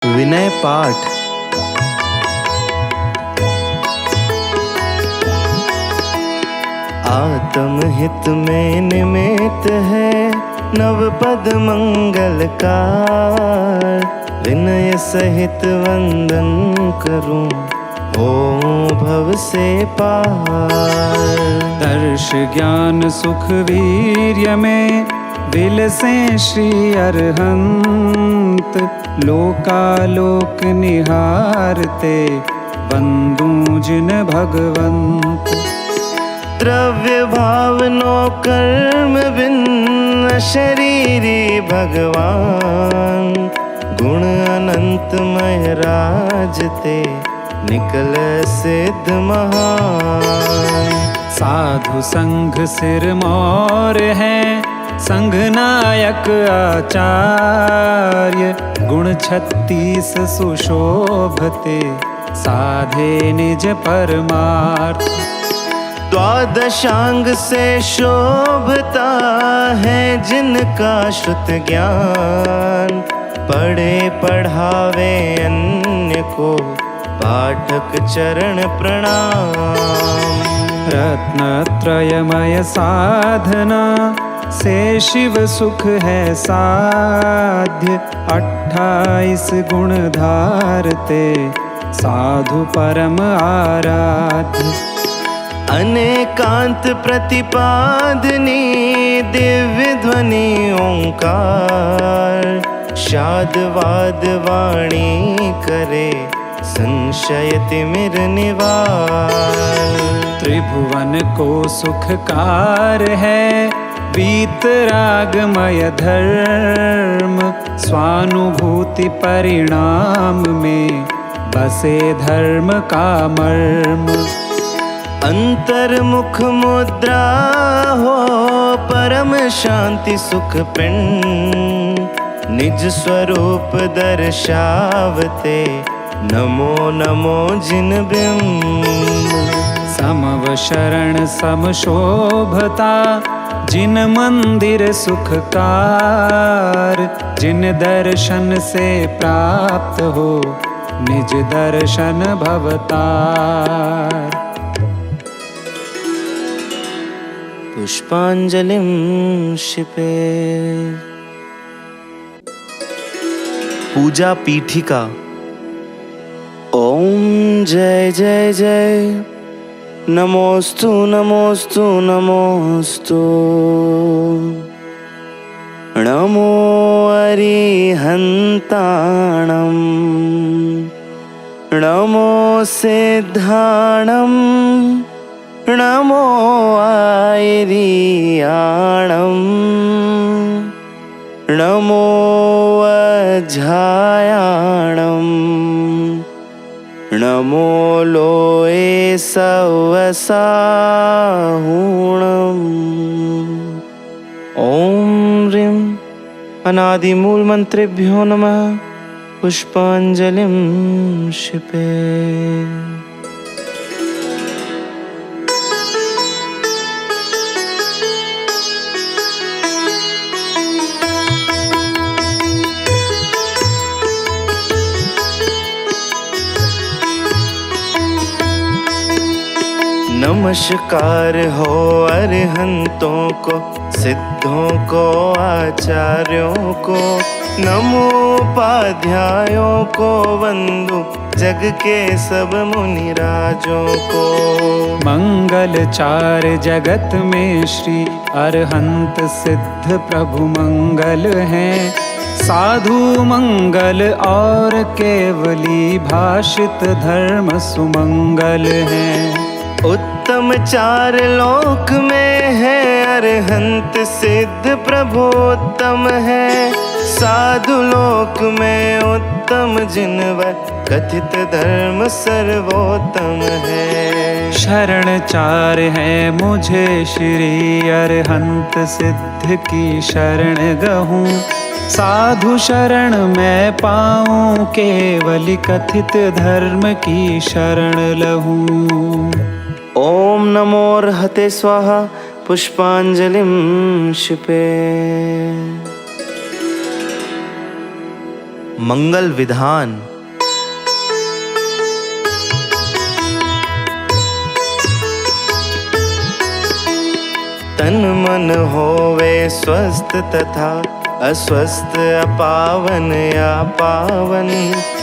विनय पाठ। आत्महित में निमित्त है नव पद मंगलकार। विनय सहित वंदन करूं हो भव से पार। दर्श ज्ञान सुख वीर्य में विलसे श्री अरहंत। लोकालोक निहारते वंदू जिन भगवंत। द्रव्य भावनो कर्म भिन्न शरीरी भगवान। गुण अनंतमय राजते निकल सिद्ध महान। साधु संघ सिर मोर है संघ नायक आचार्य। गुण 36 सुशोभते साधे निज परमार्थ। द्वादशांग से शोभता है जिनका श्रुत ज्ञान। पढ़े पढ़ावे अन्य को पाठक चरण प्रणाम। रत्नत्रयमय साधना से शिव सुख है साध्य। 28 गुण धारते साधु परम आराध्य। अनेकांत प्रतिपादनी दिव्य ध्वनि ओंकार। शादवाद वाणी करे संशय तिमिर निवार। त्रिभुवन को सुखकार है वीतरागमय धर्म। स्वानुभूति परिणाम में बसे धर्म का मर्म। अंतर्मुख मुद्रा हो परम शांति सुख पिंड। निज स्वरूप दर्शावते नमो नमो जिन बिंब। समव शरण समशोभता जिन मंदिर सुखकार। जिन दर्शन से प्राप्त हो निज दर्शन भवतार। पुष्पांजलिं क्षिपे। पूजा पीठिका। ओम जय जय जय नमोस्तु नमोस्तु नमोस्तु। नमो अरिहन्ताणं। नमो सिद्धाणं। नमो आयर्याणं। नमो अजायाणं। नमो लोये सवसाहूणम्। ओम ह्रीं अनादिमूल मंत्रेभ्यो नमः। पुष्पांजलिं क्षिपे। नमस्कार हो अरहंतों को सिद्धों को आचार्यों को। नमोपाध्यायों को वंदु जग के सब मुनिराजों को। मंगल चार जगत में श्री अरहंत सिद्ध प्रभु मंगल हैं। साधु मंगल और केवली भाषित धर्म सुमंगल हैं। उत्तम चार लोक में है अरहंत सिद्ध प्रभु उत्तम है। साधु लोक में उत्तम जिनवर कथित धर्म सर्वोत्तम है। शरण चार है मुझे श्री अरहंत सिद्ध की शरण गहूँ। साधु शरण मैं पाऊँ केवली कथित धर्म की शरण लहूँ। ओम नमो अर्हते स्वाहा। पुष्पांजलिं क्षिपे। मंगल विधान। तन मन होवे स्वस्थ तथा अस्वस्थ, अपावन या पावन।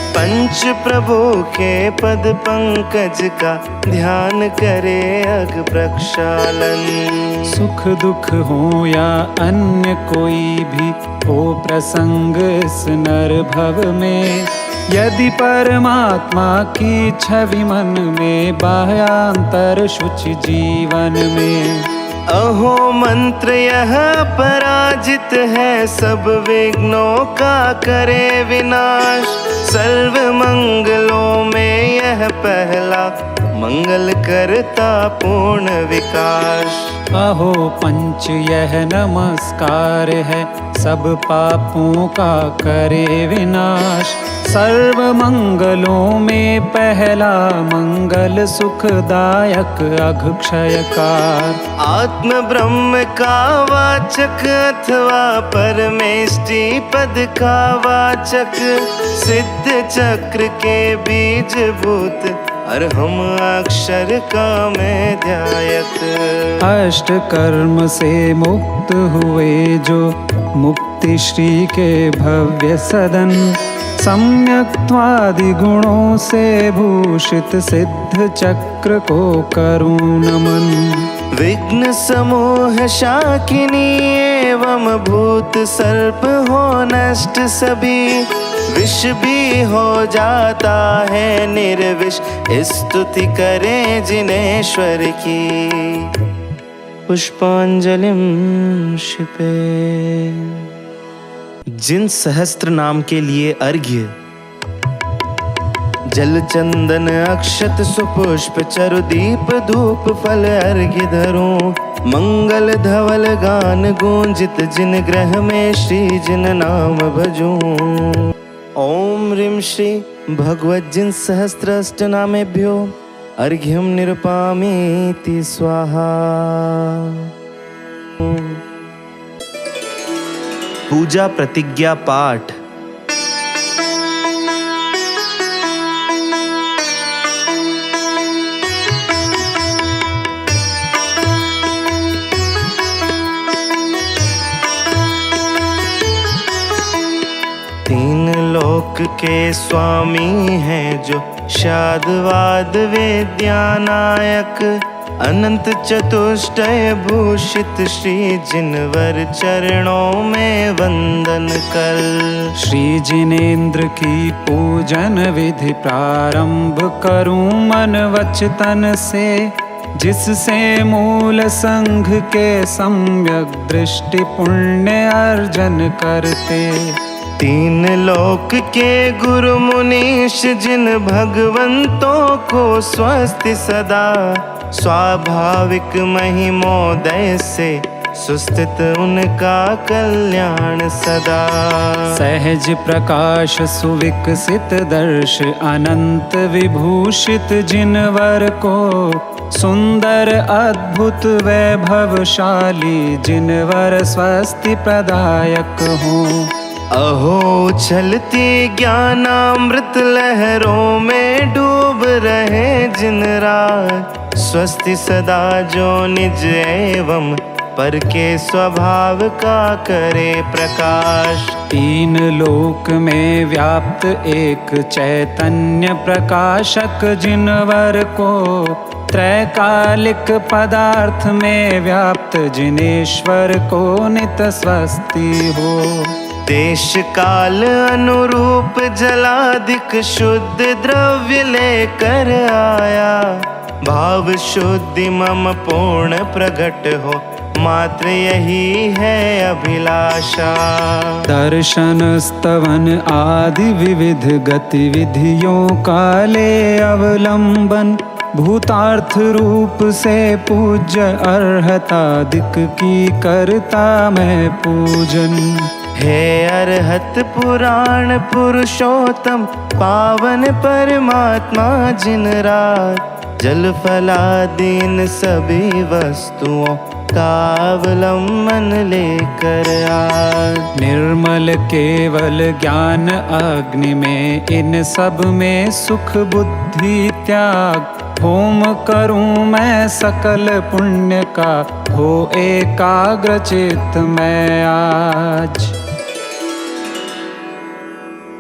पंच प्रभु के पद पंकज का ध्यान करे अग प्रक्षालन। सुख दुख हो या अन्य कोई भी हो प्रसंग इस नर भव में, यदि परमात्मा की छवि मन में, बाह्यांतर शुचि जीवन में। अहो मंत्र यह पराजित है, सब विघ्नों का करे विनाश। सर्व मंगलों में यह पहला, मंगल करता पूर्ण विकास। अहो पंच यह नमस्कार है, सब पापों का करे विनाश। सर्व मंगलों में पहला मंगल, सुखदायक अघक्षयकार। आत्म ब्रह्म का वाचक अथवा परमेष्टि पद का वाचक, सिद्ध चक्र के बीज भूत, अर्हम अक्षर का मैं ध्यायत। अष्ट कर्म से मुक्त हुए जो, मुक्ति श्री के भव्य सदन। सम्यक्त्वादि गुणों से भूषित, सिद्ध चक्र को करूं नमन। विघ्न समूह शाकिनी एवं भूत सर्प हो नष्ट सभी। विष भी हो जाता है निर्विष, स्तुति करें जिनेश्वर की। पुष्पांजलिम शिपे। जिन सहस्त्र नाम के लिए अर्घ्य, जल चंदन अक्षत सुपुष्प चरु दीप धूप फल अर्घ्य धरूं। मंगल धवल गान गूंजित जिन ग्रह में श्री जिन नाम भजूं। ओम ह्रीं श्री भगवत जिन सहस्त्र अष्ट नामेभ्यो अर्घ्यम निरुपामीति स्वाहा। पूजा प्रतिज्ञा पाठ। तीन लोक के स्वामी हैं जो, शादवाद वेद्यानायक। अनंत चतुष्टय भूषित श्री जिनवर चरणों में वंदन कर। श्री जिनेन्द्र की पूजन विधि प्रारंभ करूं मन वच तन से, जिससे मूल संघ के सम्यक दृष्टि पुण्य अर्जन करते। तीन लोक के गुरु मुनीश जिन भगवंतों को स्वस्ति सदा, स्वाभाविक महिमोदय से सुस्थित उनका कल्याण सदा। सहज प्रकाश सुविकसित दर्श अनंत विभूषित जिनवर को, सुंदर अद्भुत वैभवशाली जिनवर स्वस्ति प्रदायक हो। अहो उछलती ज्ञानामृत लहरों में डूब रहे जिन राज, स्वस्ति सदा जो निज एवं पर के स्वभाव का करे प्रकाश। तीन लोक में व्याप्त एक चैतन्य प्रकाशक जिनवर को, त्रैकालिक पदार्थ में व्याप्त जिनेश्वर को नित स्वस्ति हो। देश काल अनुरूप जलाधिक शुद्ध द्रव्य लेकर आया, भाव शुद्धि मम पूर्ण प्रकट हो, मात्र यही है अभिलाषा। दर्शन स्तवन आदि विविध गतिविधियों का ले अवलंबन, भूतार्थ रूप से पूज्य अर्हतादिक की करता मैं पूजन। हे अरहत पुराण पुरुषोत्तम, पावन परमात्मा जिन रात, जल फलादीन सभी वस्तुओं का अवलंबन लेकर आ। निर्मल केवल ज्ञान अग्नि में, इन सब में सुख बुद्धि त्याग। होम करूं मैं सकल पुण्य का, हो एकाग्र चित्त मैं आज।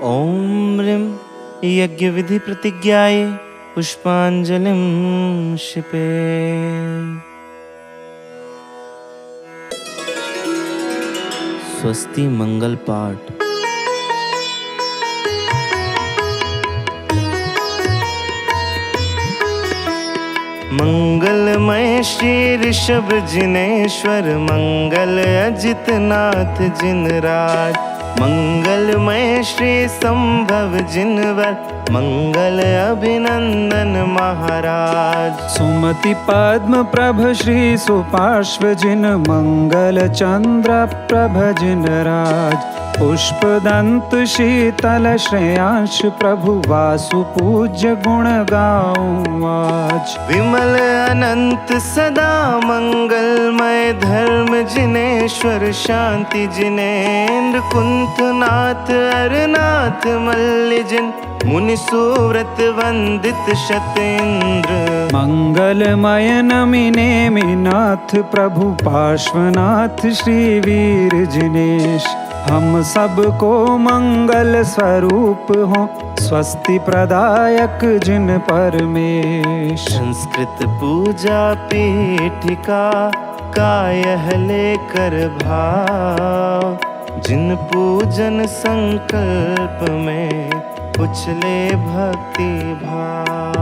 ओम ह्रीं यज्ञ विधि प्रतिज्ञाये पुष्पांजलिं क्षिपे। स्वस्ति मंगल पाठ। मंगलमय श्री ऋषभ जिनेश्वर, मंगल अजित नाथ जिन राज। मंगलमय श्री संभव जिनवर, मंगल अभिनंदन महाराज। सुमति पद्म प्रभ श्री सुपार्श्व जिन, मंगल चंद्र प्रभ जिन राज। पुष्प दंत शीतल श्रेयांश, प्रभु वासु पूज्य गुण गाऊं आज। विमल अनंत सदा मंगलमय, धर्म जिनेश्वर शांति जिनेन्द्र। कुंतनाथ अरनाथ मल्ल जिन, मुनि सुव्रत वंदित शतेन्द्र। मंगलमय नमि नेमि नाथ, प्रभु पार्श्वनाथ श्री वीर जिनेश। हम सबको मंगल स्वरूप हो, स्वस्ति प्रदायक जिन परमेश। संस्कृत पूजा पीठिका का यह लेकर भाव, जिन पूजन संकल्प में उछले भक्ति भाव।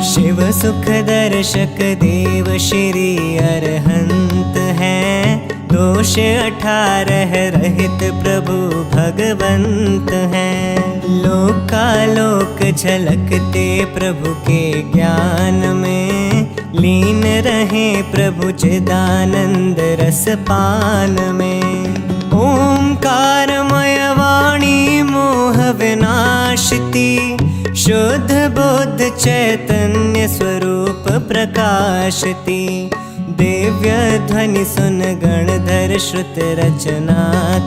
शिव सुख दर्शक देव श्री अरहंत हैं, दोष 18 रहित प्रभु भगवंत हैं। लोकालोक झलकते प्रभु के ज्ञान में, लीन रहे प्रभु चिदानंद रस पान में। ओंकारमय वाणी मोह विनाशती, शुद्ध बुद्ध चैतन्य स्वरूप प्रकाशती। दिव्य ध्वनि सुन गणधर श्रुत रचना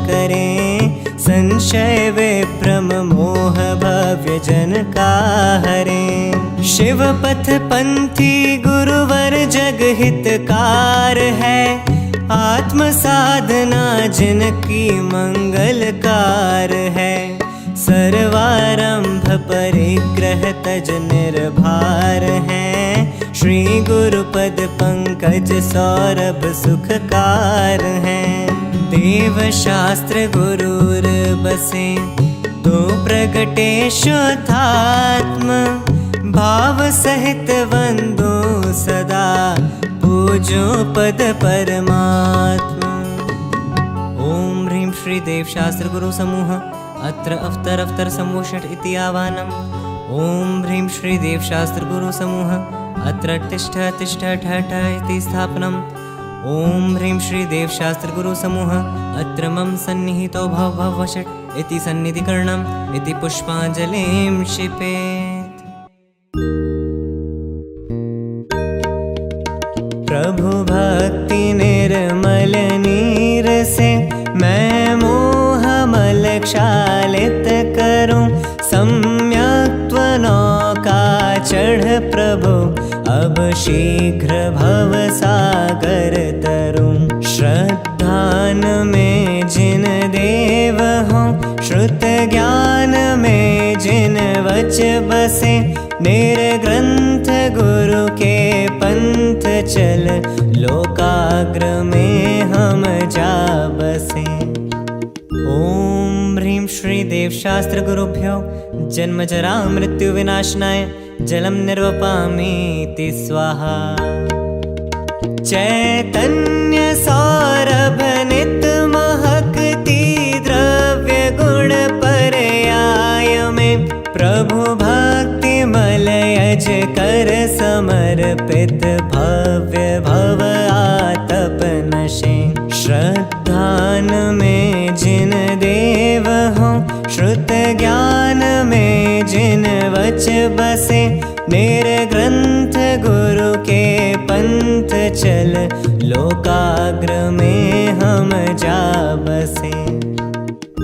करें, संशय विभ्रम मोह भव्य जन का हरें। शिव पथ पंथी गुरुवर जग हितकार है, आत्म साधना जिनकी मंगलकार है। सर्वारंभ परिग्रह तज निर्भार हैं, श्री गुरुपद पंकज सौरभ सुखकार हैं। देव शास्त्र गुरुर बसे, दो प्रगटे शुद्धात्म। भाव सहित वंदो सदा, पूजो पद परमात्मा। ओम ह्रीं श्री देव शास्त्र गुरु समूह, अत्र अवतर समूह षट् इति आह्वानम्। ओम ह्रीं श्री देव शास्त्र गुरु समूह, अत्र तिष्ठ तिष्ठ ठ ठ इति स्थापनम्। ओम ह्रीं श्री देव शास्त्र गुरु समूह, अत्र मम सन्निहितो भव भव षट् इति सन्निधिकरणम् इति पुष्पांजलिं क्षिपेत्। प्रभु भक्ति निर्मल नीर से, मैं मोह मल क्षालित करूं। सम्यक त्वनौका चढ़ प्रभु, अब शीघ्र भव सागर तरूं। श्रद्धान में जिन देव हों, श्रुत ज्ञान में जिन वच बसे। निर्ग्रंथ गुरु के पंथ चल, लोकाग्र में हम जा बसे। ओम ह्रीं श्री देव शास्त्र गुरुभ्यो, जन्म जरा मृत्यु विनाशनाय जलम निर्वपामीति स्वाहा। चैतन्य सौरभ नित महकती, द्रव्य गुण पर्याय में। प्रभु भक्ति मलयज कर समर्पित, भव्य भव आतप नशे। श्रद्धान में जिन देव हो, श्रुत ज्ञान में जिन वच बसे, निर्ग्रंथ गुरु के पंथ चल, लोकाग्र में हम जा बसे।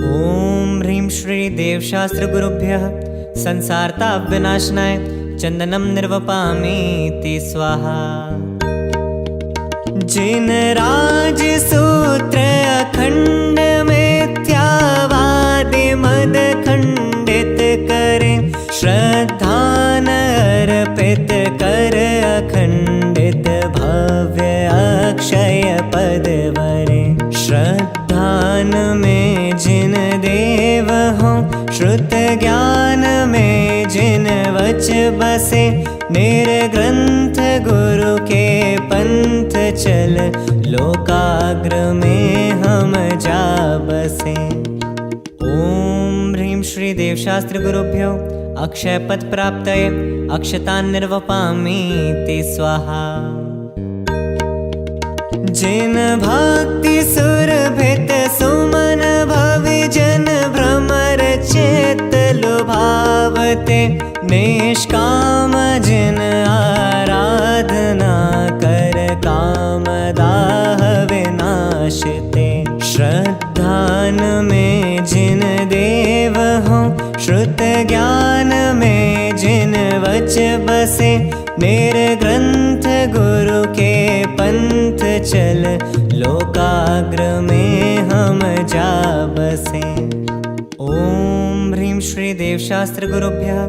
ओम ह्रीं श्री देवशास्त्र गुरुभ्यः संसारताप विनाशनाय चंदनम निर्वपामीति स्वाहा। जिन राज सूत्र अखंड मिथ्यावादि मद खंडित करे, श्रद्धान अर्पित कर अखंडित भव्य अक्षय पद वरे। श्रद्धान में जिन देव हो, श्रुत ज्ञान में जिन वच बसे, निर्ग्रंथ गुरु के पंथ चल, लोकाग्र में हम जा बसे। ओम ह्रीं श्री देवशास्त्र गुरुभ्यो अक्षय पद प्राप्तये अक्षतान् निर्वपामीति स्वाहा। जिन भक्ति सुरभित सुमन भविजन भ्रमर चेत लुभावते, निष्काम जिन आराधना कर कामदाह विनाशते। श्रद्धान में जिन देव हो, श्रुत ज्ञान में जिन वच बसे, निर्ग्रंथ गुरु के पंथ चल, लोकाग्र में हम जा बसे। ओम ह्रीं श्री देवशास्त्र गुरुभ्यः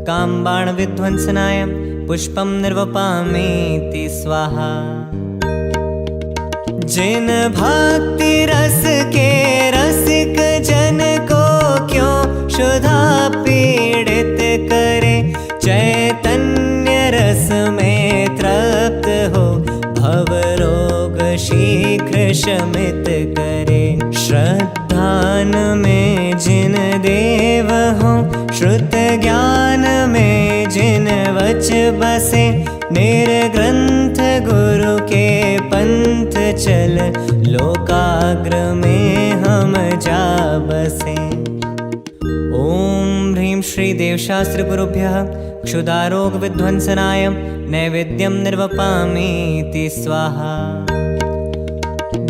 कामबाण विध्वंसनाय पुष्पम निर्वपामीति स्वाहा। जिन भक्ति रस के रसिक जन को क्यों शुधा पीड़ित करे, चैतन्य रस में तृप्त हो, भव रोग शीघ्र शमित करे। श्रद्धान में जिन देव हो, श्रुत ज्ञान में जिन वच बसे, निर्ग्रंथ गुरु के पंथ चल, लोकाग्र में हम जा बसे। ओम ह्रीं श्री देवशास्त्र गुरुभ्यः क्षुधारोग विध्वंसनाय नैवेद्यम निर्वपामीति स्वाहा।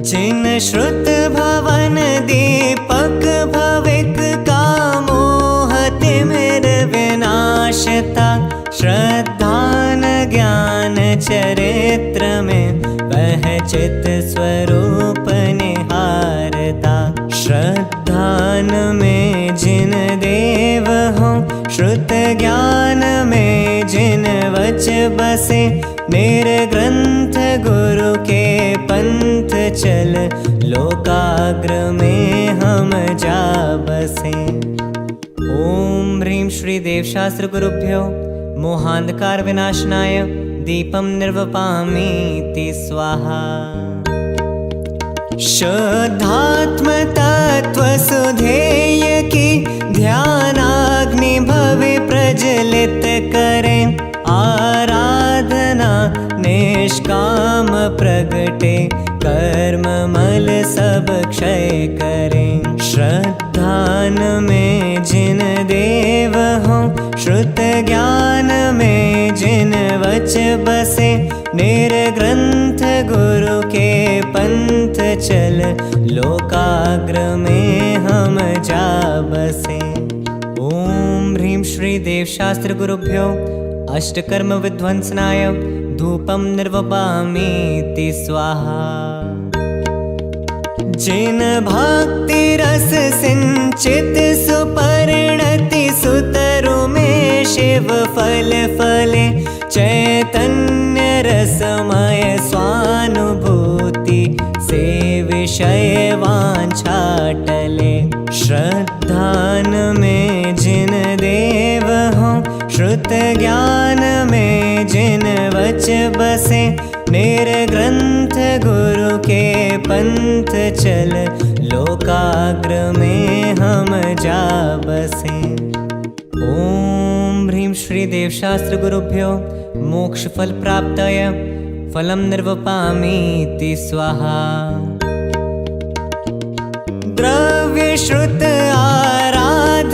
जिन श्रुत भवन दीपक भविक कामोह तिमिर विनाशता, श्रद्धान ज्ञान चरित्र में वह चित स्वरूप निहारता। श्रद्धान में जिन देव हो, श्रुत ज्ञान में जिन वच बसे, निर्ग्रंथ गुरु के पंथ चल, लोकाग्र में हम जा बसे। ओम ह्रीं श्री देवशास्त्र गुरुभ्यो मोहांधकार विनाशनाय दीपम निर्वपामीति स्वाहा। शुद्धात्म तत्व सुधेय की ध्यानाग्नि भवे प्रज्वलित करें, आराधना निष्काम प्रगटे, कर्म मल सब क्षय करें। श्रद्धान में जिन देव हो, श्रुत ज्ञान में जिन वच बसे, निर्ग्रंथ गुरु के पंथ चल, लोकाग्र में हम जा बसे। ओम ह्रीं श्री देवशास्त्र गुरुभ्यो अष्टकर्म विध्वंसनाय धूपम निर्वपामीति स्वाहा। जिन भक्ति रस सिंचित सुपरिणति सुतरु में शिव फल फले, चैतन्य रसमय स्वानुभूति से विषय वांछा टले। श्रद्धान में जिन देव हो, श्रुत ज्ञान में जिन वच बसे, निर्ग्रंथ गुरु के पंथ चल, लोकाग्र में हम जा बसे। ओम ह्रीं श्री देवशास्त्र गुरुभ्यो मोक्ष फल प्राप्तय फलम निर्वपामीति स्वाहा। द्रव्य श्रुत आराधना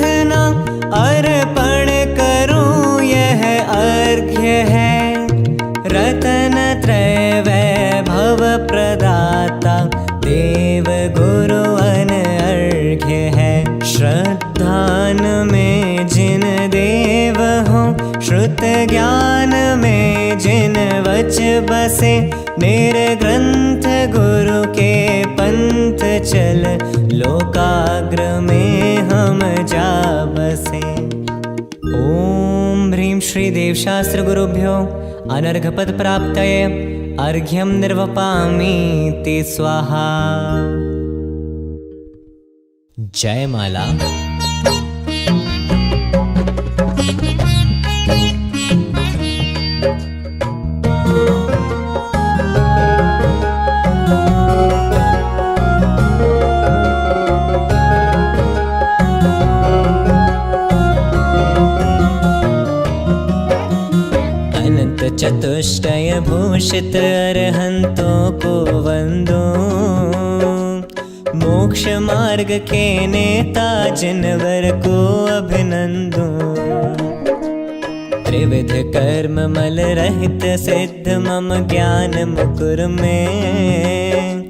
सच बसे, निर्ग्रंथ गुरु के पंथ चल, लोकाग्र में हम जा बसे। ओम ह्रीं श्री देवशास्त्र गुरुभ्यो अनर्घपद प्राप्तये अर्घ्यं निर्वपामीति स्वाहा। जय माला। चतुष्टय भूषित अरहंतों को वंदो, मोक्ष मार्ग के नेता जिनवर को अभिनंदो। त्रिविध कर्म मल रहित सिद्ध मम ज्ञान मुकुर में,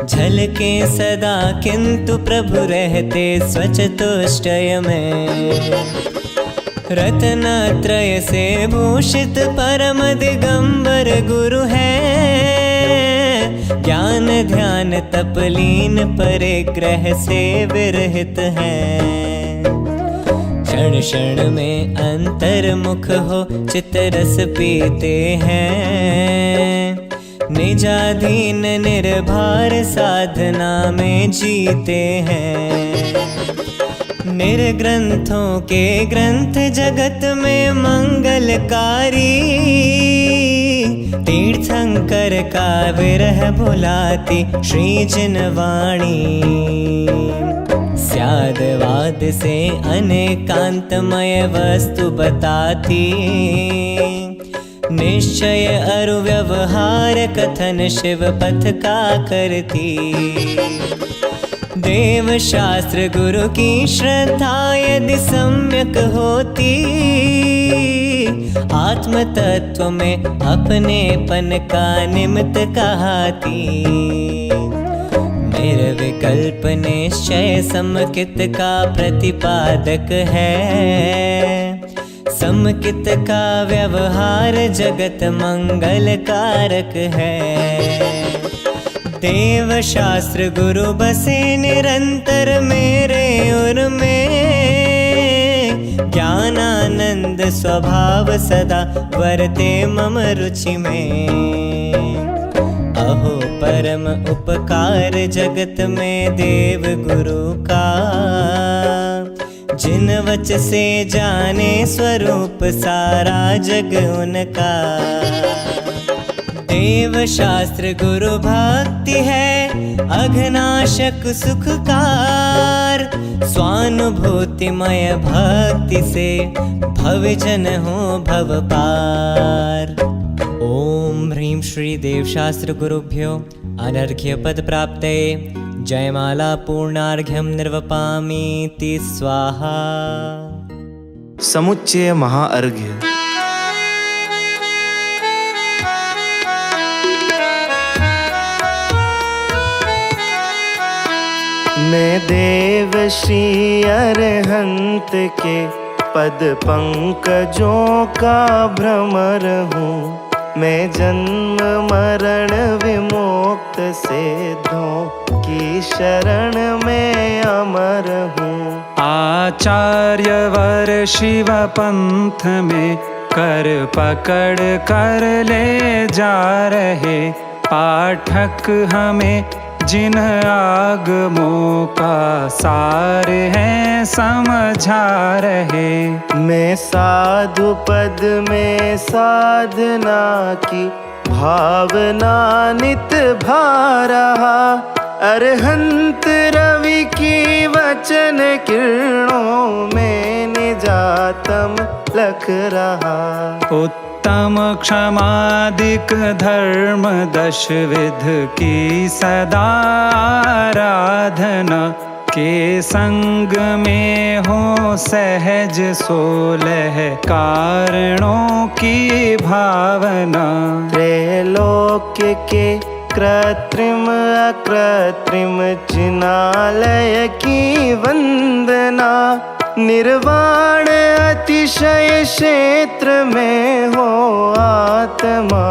झलके सदा किंतु प्रभु रहते स्वचतुष्टय में। रत्नत्रय से भूषित परम दिगंबर गुरु है, ज्ञान ध्यान तपलीन परिग्रह से विरहित है। क्षण क्षण में अंतर्मुख हो चित्तरस पीते हैं, निजाधीन निर्भर साधना में जीते हैं। निर्ग्रंथों के ग्रंथ जगत में मंगलकारी, तीर्थंकर का विरह भुलाती श्री जिनवाणी। स्यादवाद से अनेकांतमय वस्तु बताती, निश्चय अरु व्यवहार कथन शिव पथ का करती। देव शास्त्र गुरु की श्रद्धा यदि सम्यक होती, आत्म तत्व में अपनेपन का निमित्त कहाती। निर्विकल्प निश्चय समकित का प्रतिपादक है, समकित का व्यवहार जगत मंगल कारक है। देव शास्त्र गुरु बसे निरंतर मेरे उर में, ज्ञानानंद स्वभाव सदा वरते मम रुचि में। अहो परम उपकार जगत में देव गुरु का, जिन वच से जाने स्वरूप सारा जग उनका। देव शास्त्र गुरु भक्ति है अघनाशक सुखकार, स्वानुभूतिमय भक्ति से भवजन हो भव पार। ओम ह्रीं श्री देवशास्त्र गुरुभ्यो अनर्घ्य पद प्राप्तये जयमाला पूर्णार्घ्यं निर्वपामीति स्वाहा। समुच्चय महाअर्घ्य। मैं देव श्री अरहंत के पद पंकजों का भ्रमर हूँ। मैं जन्म मरण विमुक्त सिद्धों की शरण में अमर हूँ। आचार्य वर शिव पंथ में कर पकड़ कर ले जा रहे, पाठक हमें जिन आगमों का सार है समझा रहे। मैं साधु पद में साधना की भावना नित भा रहा, अरहंत रवि की वचन किरणों में निजातम लख रहा। उत्तम क्षमादिक धर्म दश विध की सदा आराधना, के संग में हो सहज 16 कारणों की भावना। त्रैलोक्य के कृत्रिम अकृत्रिम जिनालय की वंदना, निर्वाण अतिशय क्षेत्र में हो आत्मा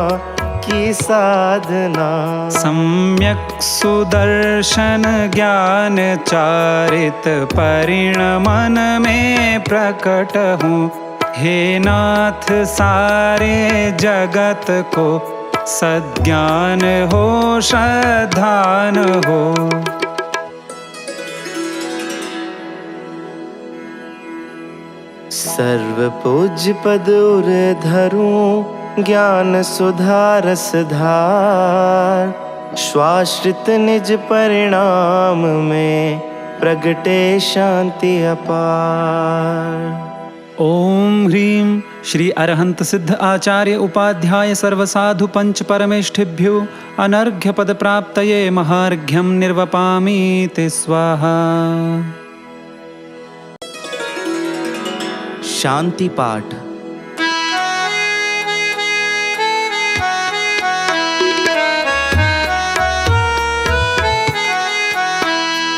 की साधना। सम्यक सुदर्शन ज्ञान चारित परिणमन में प्रकट हूँ। हे नाथ सारे जगत को सद्ज्ञान हो श्रद्धान हो। सर्व पूज्य पद उर धरूं ज्ञान सुधा रस धार। श्वाश्रित निज परिणाम में प्रगटे शांति अपार। ओम ह्रीं श्री अरहंत सिद्ध आचार्य उपाध्याय सर्वसाधु पंच परमेष्ठिभ्यो अनर्घ्य पद प्राप्तये महार्घ्यं निर्वपामीति स्वाहा। शांति पाठ।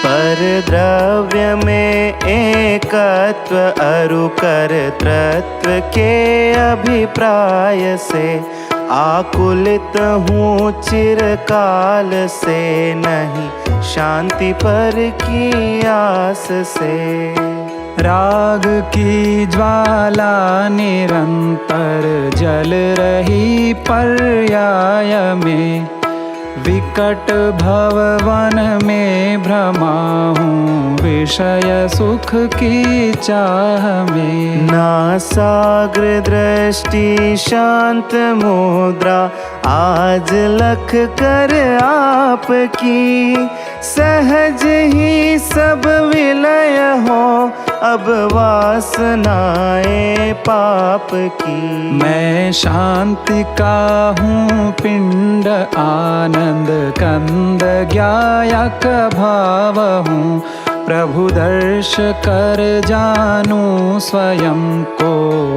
पर द्रव्य में एकत्व अरु कर्तृत्व के अभिप्राय से आकुलित हूँ चिरकाल से। नहीं शांति पर की आस से। राग की ज्वाला निरंतर जल रही पर्याय में। विकट भववन में भ्रमा हूँ विषय सुख की चाह में। नासाग्र दृष्टि शांत मुद्रा आज लख कर आपकी। सहज ही सब विलय हो अब वासनाएं पाप की। मैं शांति का हूँ पिंड आनंद कंद ज्ञायक भाव हूँ। प्रभु दर्श कर जानूं स्वयं को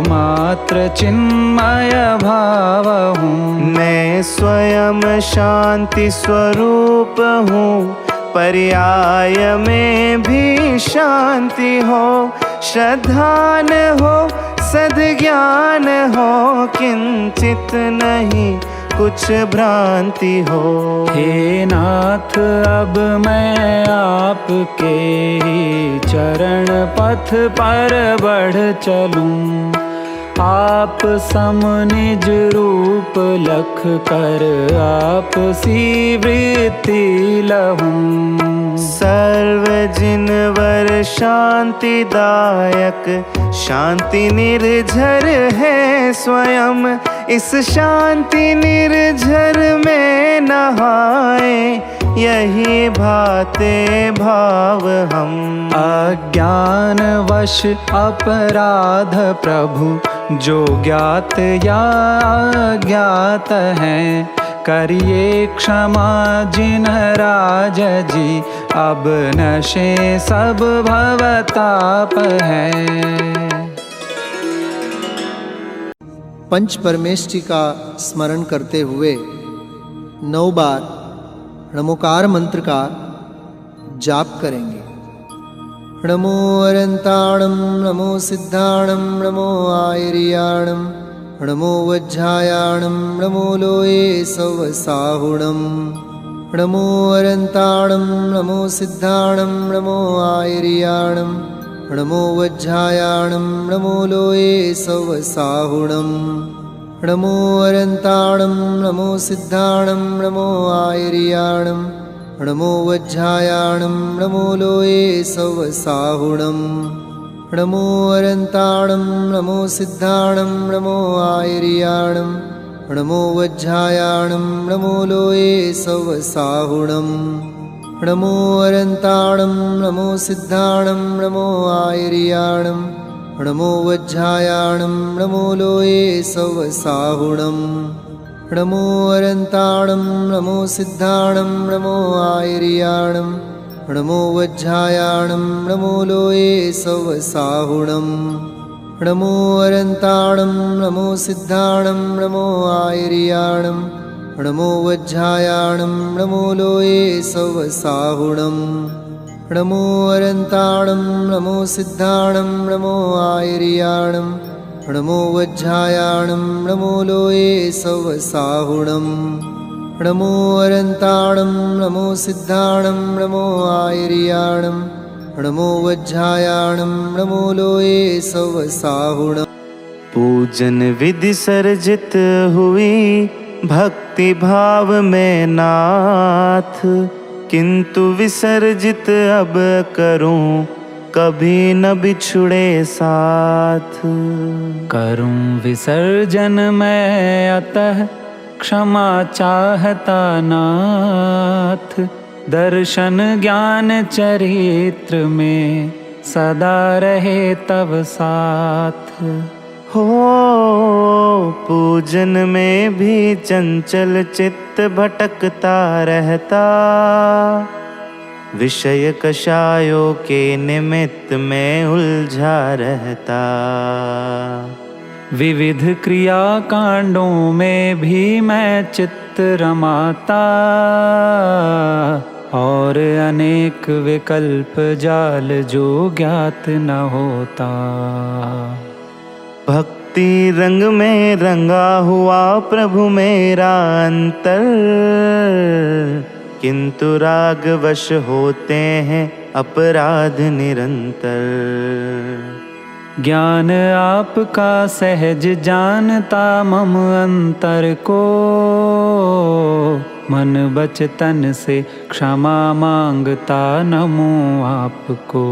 मात्र चिन्मय भाव हूँ। मैं स्वयं शांति स्वरूप हूँ। पर्याय में भी शांति हो। श्रद्धान हो सद्ज्ञान हो। किंचित नहीं कुछ भ्रांति हो। हे नाथ अब मैं आपके ही चरण पथ पर बढ़ चलूं। आप सम निज रूप लख कर आप सी वृत्ति लहूं। सर्व जिनवर शांतिदायक शांति निर्झर है स्वयं। इस शांति निर्झर में नहाए यही भाते भाव हम। अज्ञान वश अपराध प्रभु जो ज्ञात या अज्ञात हैं। करिए क्षमा जिन राज जी अब नशे सब भवताप हैं। पंच परमेष्ठी का स्मरण करते हुए 9 बार नमोकार मंत्र का जाप करेंगे। नमो अरंताणं नमो सिद्धाणं नमो आयर्याणं नमो वज्रायाणं नमो लोये सवसाहुणं। नमो अरंताणं नमो सिद्धाणं नमो आयर्याणं नमो वज्रायाणं नमो लोये सवसाहुणं। नमो अरंताणं नमो सिद्धाणं नमो आयर्याणं नमो वज्रायाणं नमो लोये सवसाहुणं। नमो अरंताणं नमो सिद्धाणं नमो आयर्याणं नमो वज्रायाणं नमो लोये सवसाहुणं। नमो अरंताणं नमो सिद्धाणं नमो आयर्याणं नमो वज्रायाणं नमो लोये सवसाहुणं। नमो अरंताणं नमो सिद्धाणं नमो आयर्याणं नमो वज्रायाणं नमो लोये सवसाहुणं। नमो अरंताणं नमो सिद्धाणं नमो आयर्याणं नमो वज्रायाणं नमो लोये सवसाहुणं। नमो अरंताणं नमो सिद्धाणं नमो आयर्याणं नमो वज्झायाणं नमो लोये सवसाहुणं नमो अरन्ताणं नमो सिद्धाणं नमो आयर्याणं नमो वज्झायाणं नमो लोये सवसाहुणम्। पूजन विधि सर्जित हुई भक्ति भाव में नाथ, किंतु विसर्जित अब करूं कभी न बिछुड़े साथ। करूं विसर्जन मैं अतः क्षमा चाहता नाथ, दर्शन ज्ञान चरित्र में सदा रहे तब साथ। हो पूजन में भी चंचल चित्त भटकता रहता, विषय कषायों के निमित्त में उलझा रहता। विविध क्रिया कांडों में भी मैं चित्त रमाता, और अनेक विकल्प जाल जो ज्ञात न होता। भक्ति रंग में रंगा हुआ प्रभु मेरा अंतर, किंतु राग वश होते हैं अपराध निरंतर। ज्ञान आपका सहज जानता मम अंतर को, मन बचतन से क्षमा मांगता नमो आपको।